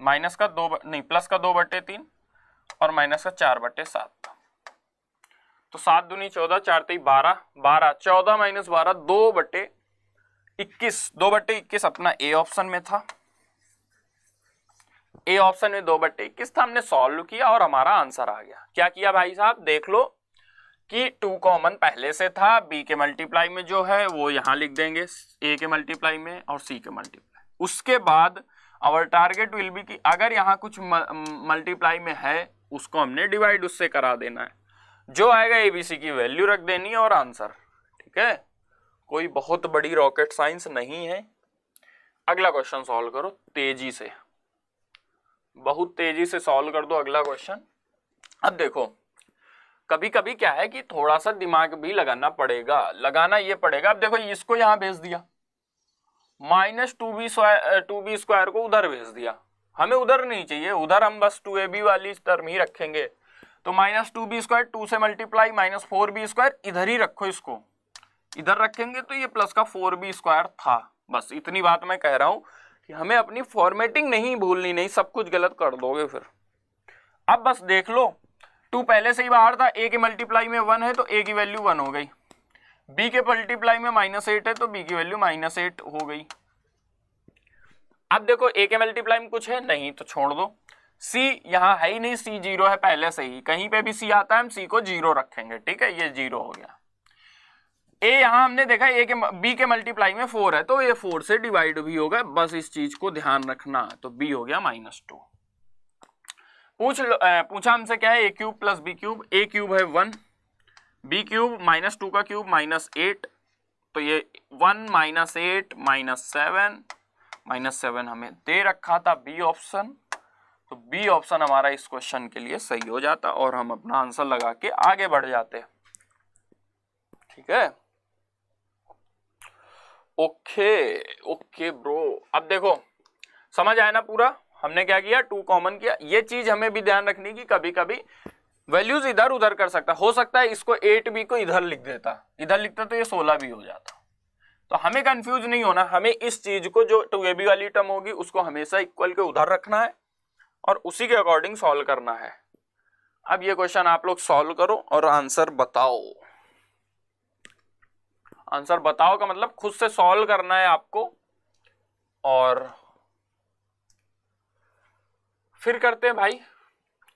+2/3 और -4/7। तो 7 दूनी 14, 4 3 12, 12 14 - 12 2/21, 2/21 अपना ए ऑप्शन में था। ए ऑप्शन में 2/21 था, हमने सॉल्व किया और हमारा आंसर आ गया। क्या किया भाई साहब, देख लो कि 2 कॉमन पहले से था, बी के मल्टीप्लाई में जो है वो यहां लिख देंगे, ए के मल्टीप्लाई में और सी के मल्टीप्लाई। उसके बाद आवर टारगेट विल बी कि अगर यहाँ कुछ मल्टीप्लाई में है उसको हमने डिवाइड उससे करा देना है, जो आएगा एबीसी की वैल्यू रख देनी है और आंसर। ठीक है, कोई बहुत बड़ी रॉकेट साइंस नहीं है। अगला क्वेश्चन सॉल्व करो तेजी से, बहुत तेजी से सॉल्व कर दो अगला क्वेश्चन। अब देखो कभी कभी क्या है कि थोड़ा सा दिमाग भी लगाना पड़ेगा, लगाना ये पड़ेगा। अब देखो इसको यहां भेज दिया, -2b स्क्वायर को उधर भेज दिया, हमें उधर नहीं चाहिए, उधर हम बस 2ab वाली टर्म ही रखेंगे। तो -2b स्क्वायर 2 से मल्टीप्लाई -4b स्क्वायर इधर ही रखो, इसको इधर रखेंगे तो ये प्लस का 4b स्क्वायर था। बस इतनी बात मैं कह रहा हूं कि हमें अपनी फॉर्मेटिंग नहीं भूलनी, नहीं सब कुछ गलत कर दोगे फिर। अब बस देख लो 2 पहले से ही बाहर था, ए के मल्टीप्लाई में 1 है तो ए की वैल्यू 1 हो गई, बी के मल्टीप्लाई में -8 है तो बी की वैल्यू -8 हो गई। अब देखो ए के मल्टीप्लाई में कुछ है नहीं तो छोड़ दो, सी यहाँ है ही नहीं, सी 0 है पहले से ही, कहीं पे भी सी आता है हम सी को 0 रखेंगे। ठीक है, ये 0 हो गया। ए यहाँ हमने देखा ए के बी के मल्टीप्लाई में 4 है तो ये 4 से डिवाइड भी होगा, बस इस चीज को ध्यान रखना। तो बी हो गया -2। पूछा हमसे क्या है, a³ + b³, a³ है 1, b³ -2 का क्यूब -8, तो ये 1 -8 -7 हमें दे रखा था बी ऑप्शन। तो बी ऑप्शन हमारा इस क्वेश्चन के लिए सही हो जाता और हम अपना आंसर लगा के आगे बढ़ जाते। ठीक है, ओके ब्रो। अब देखो समझ आया ना पूरा, हमने क्या किया 2 कॉमन किया। ये चीज हमें भी ध्यान रखनी कि कभी कभी वैल्यूज इधर उधर कर सकता, हो सकता है इसको 8b को इधर लिख देता तो ये 16 भी हो जाता। तो हमें कंफ्यूज नहीं होना, हमें इस चीज को जो 2ab वाली टर्म होगी उसको हमेशा इक्वल के उधर रखना है और उसी के अकॉर्डिंग सॉल्व करना है। अब ये क्वेश्चन आप लोग सॉल्व करो और आंसर बताओ। आंसर बताओ का मतलब खुद से सॉल्व करना है आपको, और फिर करते हैं भाई।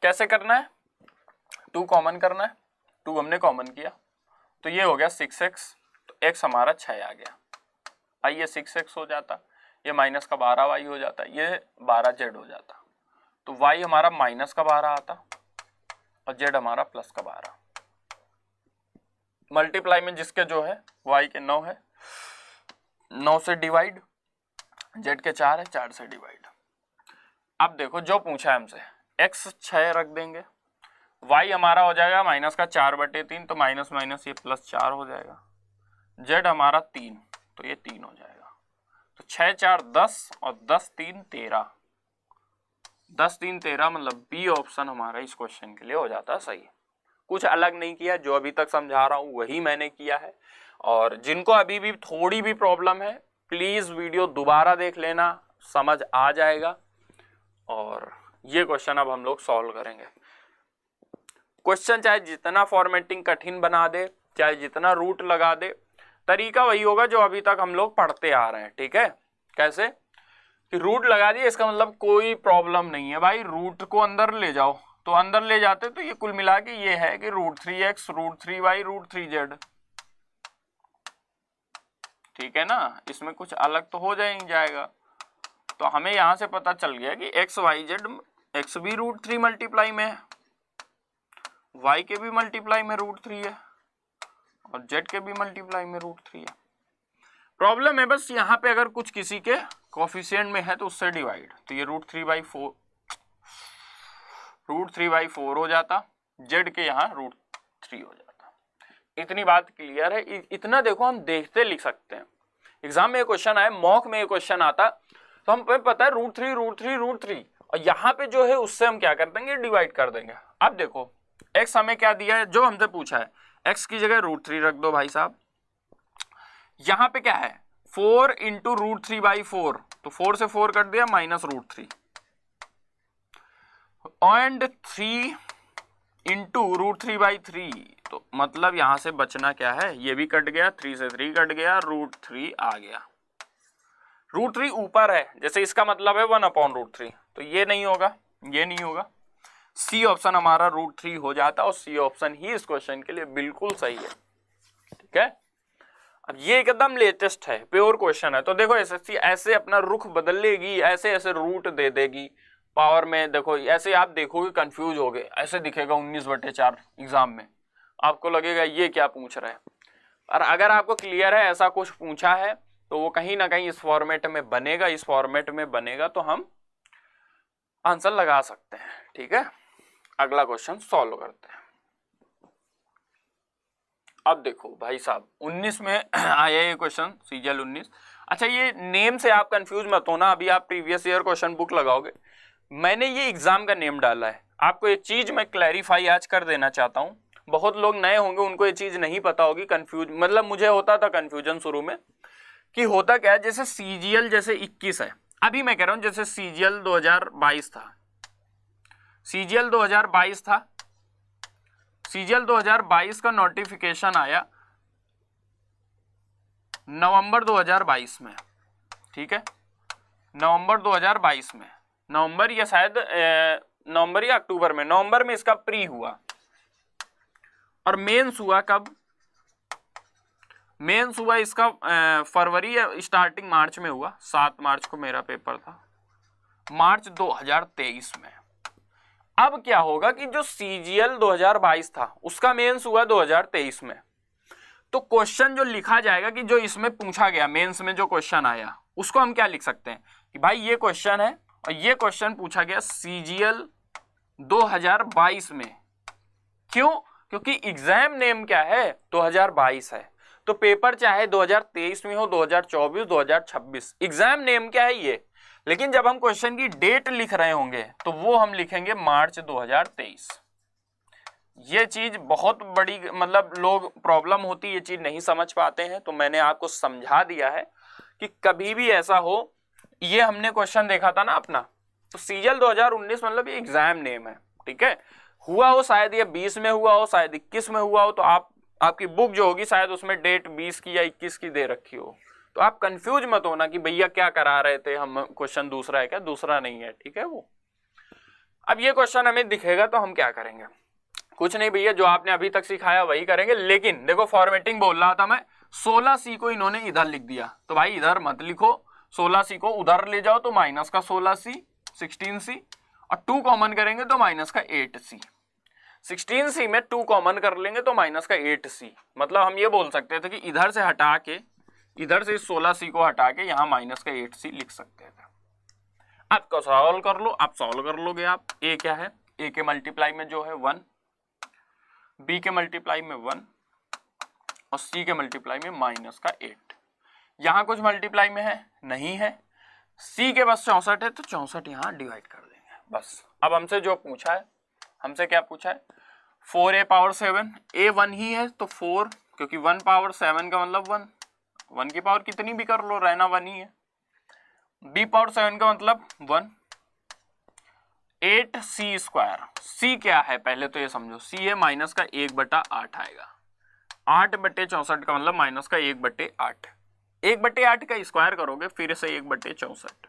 कैसे करना है, 2 कॉमन करना है, 2 हमने कॉमन किया तो ये हो गया 6x, तो x हमारा 6 आ गया। भाई ये 6x हो जाता, ये -12y हो जाता, ये 12z हो जाता, तो y हमारा -12 आता और z हमारा +12। मल्टीप्लाई में जिसके जो है y के 9 है, 9 से डिवाइड, z के 4 है, 4 से डिवाइड। अब देखो जो पूछा है हमसे, x 6 रख देंगे, y हमारा हो जाएगा -4/3 तो माइनस माइनस ये +4 हो जाएगा, z हमारा 3 तो ये 3 हो जाएगा। तो 6 4 10 और 10 3 13, 10 3 13 मतलब बी ऑप्शन हमारा इस क्वेश्चन के लिए हो जाता है सही। कुछ अलग नहीं किया, जो अभी तक समझा रहा हूँ वही मैंने किया है। और जिनको अभी भी थोड़ी भी प्रॉब्लम है प्लीज वीडियो दोबारा देख लेना, समझ आ जाएगा। और ये क्वेश्चन अब हम लोग सॉल्व करेंगे। क्वेश्चन चाहे जितना फॉर्मेटिंग कठिन बना दे, चाहे जितना रूट लगा दे, तरीका वही होगा जो अभी तक हम लोग पढ़ते आ रहे हैं। ठीक है, कैसे कि रूट लगा दिए, इसका मतलब कोई प्रॉब्लम नहीं है भाई, रूट को अंदर ले जाओ, तो अंदर ले जाते तो ये कुल मिला के ये है कि √3x √3y √3z। ठीक है ना, इसमें कुछ अलग तो हो जाएगा। तो हमें यहां से पता चल गया कि x y z, x भी √3 मल्टीप्लाई में है, y के भी मल्टीप्लाई में √3 है और z के भी मल्टीप्लाई में √3 है। प्रॉब्लम है बस यहाँ पे अगर कुछ किसी के कोफिशिएंट में है तो उससे डिवाइड, तो ये √3/4 हो जाता, z के यहाँ √3 हो जाता। इतनी बात क्लियर है। इतना देखो हम देखते लिख सकते हैं। एग्जाम में क्वेश्चन आए, मॉक में क्वेश्चन आता तो हम पता है √3 और यहाँ पे जो है उससे हम क्या कर देंगे, डिवाइड कर देंगे। अब देखो x हमें क्या दिया है, जो हमसे पूछा है, x की जगह √3 रख दो भाई साहब। यहाँ पे क्या है 4 इंटू √3/4, तो 4 से 4 कट दिया -√3 एंड 3 इंटू √3/3, तो मतलब यहां से बचना क्या है, ये भी कट गया, 3 से 3 कट गया, √3 आ गया। √3 ऊपर है, जैसे इसका मतलब है 1/√3, तो ये नहीं होगा, ये नहीं होगा। सी ऑप्शन हमारा √3 हो जाता और सी ऑप्शन ही इस क्वेश्चन के लिए बिल्कुल सही है। ठीक है, अब ये एकदम लेटेस्ट है, प्योर क्वेश्चन है। तो देखो एसएससी ऐसे अपना रुख बदल लेगी, ऐसे ऐसे रूट दे देगी पावर में। देखो ऐसे आप देखोगे कंफ्यूज होगे, ऐसे दिखेगा 19/4 एग्जाम में, आपको लगेगा ये क्या पूछ रहा है। और अगर आपको क्लियर है ऐसा कुछ पूछा है तो वो कहीं ना कहीं इस फॉर्मेट में बनेगा, इस फॉर्मेट में बनेगा तो हम आंसर लगा सकते हैं। ठीक है, अगला क्वेश्चन सॉल्व करते हैं। अब देखो भाई साहब 19 में आया ये क्वेश्चन, सीजीएल 19। अच्छा ये नेम से आप कंफ्यूज मत होना, अभी आप प्रीवियस ईयर क्वेश्चन बुक लगाओगे, मैंने ये एग्जाम का नेम डाला है। आपको एक चीज मैं क्लैरिफाई आज कर देना चाहता हूँ, बहुत लोग नए होंगे उनको ये चीज नहीं पता होगी, कंफ्यूज मतलब मुझे होता था कंफ्यूजन शुरू में कि होता क्या है। जैसे सीजीएल जैसे 21 है, अभी मैं कह रहा हूं जैसे सीजीएल 2022 था, सीजीएल 2022 था, सीजीएल 2022 का नोटिफिकेशन आया नवंबर 2022 में। ठीक है, नवंबर 2022 में, नवंबर या शायद नवंबर या अक्टूबर में, नवंबर में इसका प्री हुआ और मेंस हुआ कब, मेंस हुआ इसका फरवरी या स्टार्टिंग मार्च में हुआ, 7 मार्च को मेरा पेपर था, मार्च 2023 में। अब क्या होगा कि जो सीजीएल 2022 था उसका मेंस हुआ 2023 में, तो क्वेश्चन जो लिखा जाएगा कि जो इसमें पूछा गया मेंस में जो क्वेश्चन आया उसको हम क्या लिख सकते हैं कि भाई ये क्वेश्चन है और ये क्वेश्चन पूछा गया सीजीएल 2022 में। क्यों? क्योंकि एग्जाम नेम क्या है 2022 है, तो पेपर चाहे 2023 में हो, 2024, 2026, एग्जाम नेम क्या है ये। लेकिन जब हम क्वेश्चन की डेट लिख रहे होंगे तो वो हम लिखेंगे मार्च 2023। ये चीज बहुत बड़ी मतलब लोग प्रॉब्लम होती है, ये चीज नहीं समझ पाते हैं, तो मैंने आपको समझा दिया है कि कभी भी ऐसा हो, ये हमने क्वेश्चन देखा था ना अपना, तो सीजीएल 2019 मतलब ये एग्जाम नेम है। ठीक है, हुआ हो शायद ये 20 में हुआ हो, शायद 21 में हुआ हो, तो आपकी बुक जो होगी शायद उसमें डेट 20 की या 21 की दे रखी हो, तो आप कंफ्यूज मत होना कि भैया क्या करा रहे थे हम, क्वेश्चन दूसरा है क्या, दूसरा नहीं है। ठीक है, वो अब ये क्वेश्चन हमें दिखेगा तो हम क्या करेंगे, कुछ नहीं भैया जो आपने अभी तक सिखाया वही करेंगे। लेकिन देखो फॉर्मेटिंग बोल रहा था मैं, 16C को इन्होंने इधर लिख दिया, तो भाई इधर मत लिखो, 16C को उधर ले जाओ तो माइनस का 16C 16C और 2 कॉमन करेंगे तो माइनस का 8C, 16C में 2 कॉमन कर लेंगे तो माइनस का 8C। मतलब हम ये बोल सकते थे कि इधर से हटा के, इधर से 16C को हटा के यहाँ माइनस का 8C लिख सकते थे। आपको सॉल्व कर लो, आप सॉल्व कर लोगे आप। ए क्या है, ए के मल्टीप्लाई में जो है 1, बी के मल्टीप्लाई में 1 और सी के मल्टीप्लाई में माइनस का 8। यहाँ कुछ मल्टीप्लाई में है नहीं है, सी के बस 64 है तो 64 यहाँ डिवाइड कर देंगे बस। अब हमसे जो पूछा है, हमसे क्या पूछा है 4a पावर 7, a 1 ही है तो 4, क्योंकि 1 पावर 7 का मतलब 1, 1 की पावर कितनी भी कर लो रहना 1 ही है। b पावर 7 का मतलब 1, 8c²। c क्या है पहले तो ये समझो, c है माइनस का 1/8 आएगा। 8/64 का मतलब माइनस का 1/8। 1/8 का स्क्वायर करोगे फिर से 1/64,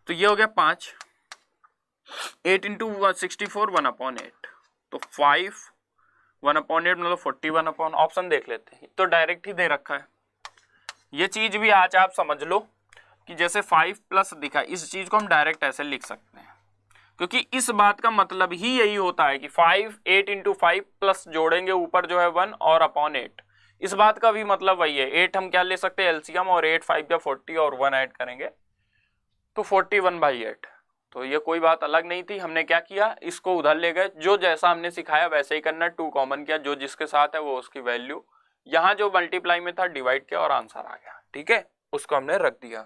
तो ये हो गया 5। 8 इंटू 64 1/8, तो 5 1/8 मतलब 41 ऑप्शन देख लेते हैं, तो डायरेक्ट ही दे रखा है। ये चीज भी आज आप समझ लो कि जैसे 5 प्लस दिखा, इस चीज को हम डायरेक्ट ऐसे लिख सकते हैं, क्योंकि इस बात का मतलब ही यही होता है कि 8 इंटू 5 प्लस जोड़ेंगे ऊपर जो है 1 और /8। इस बात का भी मतलब वही है। 8 हम क्या ले सकते हैं एलसीएम, और 8 5 या 40 और 1 ऐड करेंगे तो 41/8। तो ये कोई बात अलग नहीं थी, हमने क्या किया, इसको उधर ले गए, जो जैसा हमने सिखाया वैसे ही करना। 2 कॉमन किया, जो जिसके साथ है वो उसकी वैल्यू, यहाँ जो मल्टीप्लाई में था डिवाइड किया और आंसर आ गया। ठीक है, उसको हमने रख दिया।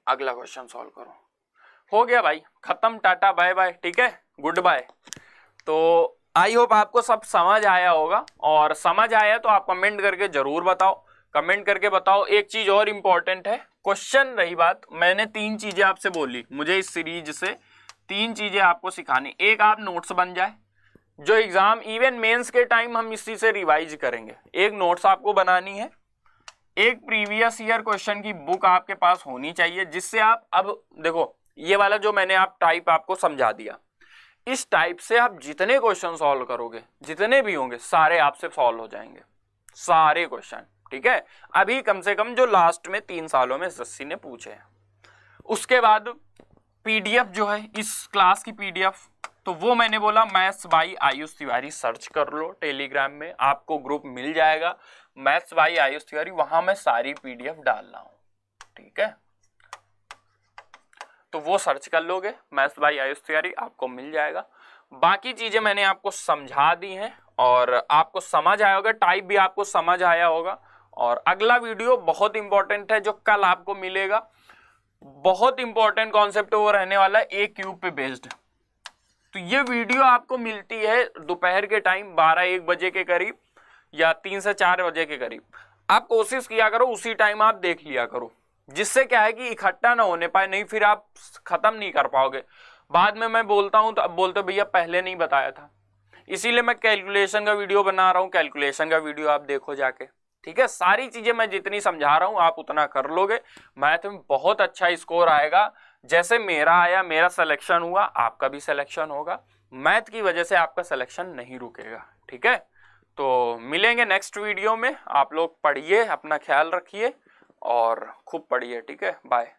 अगला क्वेश्चन सॉल्व करो। हो गया भाई, खत्म, टाटा बाय बाय। ठीक है, गुड बाय। तो आई होप आपको सब समझ आया होगा, और समझ आया तो आप कमेंट करके जरूर बताओ। कमेंट करके बताओ। एक चीज और इंपॉर्टेंट है, क्वेश्चन रही बात, मैंने 3 चीजें आपसे बोली, मुझे इस सीरीज से 3 चीजें आपको सिखानी। एक, आप नोट्स बन जाए, जो एग्जाम इवन मेंस के टाइम हम इसी से रिवाइज करेंगे। एक नोट्स आपको बनानी है, एक प्रीवियस ईयर क्वेश्चन की बुक आपके पास होनी चाहिए, जिससे आप, अब देखो ये वाला जो मैंने आप टाइप आपको समझा दिया, इस टाइप से आप जितने क्वेश्चन सॉल्व करोगे, जितने भी होंगे सारे आपसे सॉल्व हो जाएंगे, सारे क्वेश्चन। ठीक है, अभी कम से कम जो लास्ट में 3 सालों में एसएससी ने पूछे हैं। उसके बाद पीडीएफ जो है इस क्लास की पीडीएफ, तो वो मैंने बोला maths by Ayush Tiwari search कर लो, टेलीग्राम में आपको ग्रुप मिल जाएगा मैथ्स बाई आयुष तिवारी, वहां मैं सारी पीडीएफ डाल रहा हूं। ठीक है, तो वो सर्च कर लोगे मैथ्स बाई आयुष तिवारी, आपको मिल जाएगा। बाकी चीजें मैंने आपको समझा दी हैं और आपको समझ आया होगा, टाइप भी आपको समझ आया होगा। और अगला वीडियो बहुत इंपॉर्टेंट है जो कल आपको मिलेगा, बहुत इंपॉर्टेंट कॉन्सेप्ट वो रहने वाला है, ए क्यूब पे बेस्ड। तो ये वीडियो आपको मिलती है दोपहर के टाइम 12-1 बजे के करीब, या 3 से 4 बजे के करीब। आप कोशिश किया करो उसी टाइम आप देख लिया करो, जिससे क्या है कि इकट्ठा ना होने पाए, नहीं फिर आप खत्म नहीं कर पाओगे। बाद में मैं बोलता हूं तो अब बोलते भैया पहले नहीं बताया था, इसीलिए मैं कैलकुलेशन का वीडियो बना रहा हूं, कैलकुलेशन का वीडियो आप देखो जाके। ठीक है, सारी चीजें मैं जितनी समझा रहा हूं आप उतना कर लोगे, मैथ में बहुत अच्छा स्कोर आएगा। जैसे मेरा आया, मेरा सिलेक्शन हुआ, आपका भी सिलेक्शन होगा। मैथ की वजह से आपका सिलेक्शन नहीं रुकेगा। ठीक है, तो मिलेंगे नेक्स्ट वीडियो में। आप लोग पढ़िए, अपना ख्याल रखिए और खूब पढ़िए। ठीक है, बाय।